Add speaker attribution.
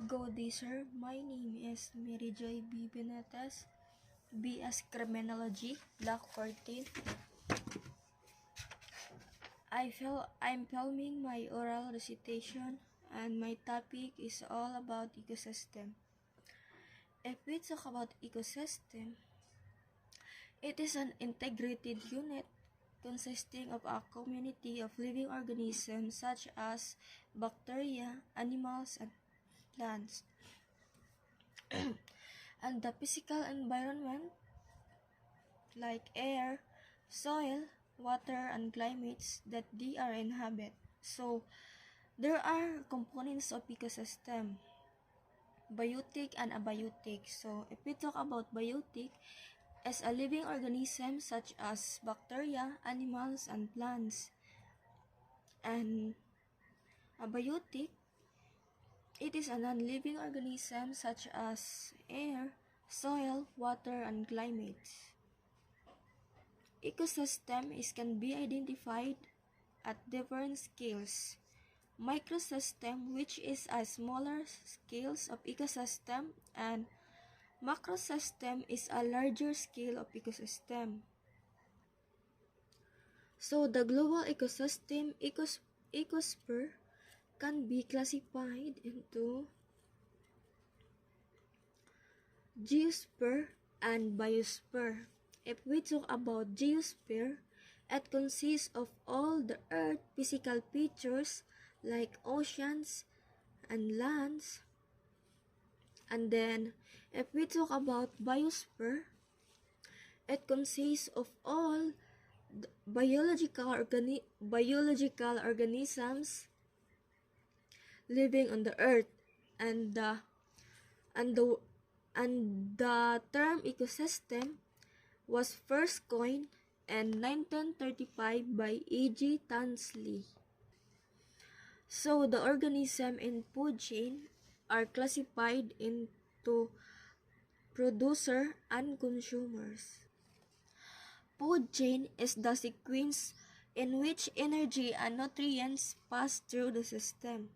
Speaker 1: Good day, sir. My name is Mary Joy B. Benetes, BS Criminology, Block 14. I'm filming my oral recitation, and my topic is all about ecosystem. If we talk about ecosystem, it is an integrated unit consisting of a community of living organisms such as bacteria, animals, and plants. And the physical environment like air, soil, water, and climates that they are inhabit. So, there are components of ecosystem, biotic and abiotic. So, if we talk about biotic, as a living organism such as bacteria, animals, and plants. And abiotic, it is a non-living organism such as air, soil, water, and climates. Ecosystem can be identified at different scales. Microsystem, which is a smaller scales of ecosystem, and macrosystem is a larger scale of ecosystem. So the global ecosystem ecosphere can be classified into geosphere and biosphere. If we talk about geosphere, it consists of all the Earth physical features like oceans and lands. And then, if we talk about biosphere, it consists of all the biological organisms living on the Earth, and the and the and the term ecosystem was first coined in 1935 by A.G. Tansley. So the organisms in food chain are classified into producer and consumers. Food chain is the sequence in which energy and nutrients pass through the system.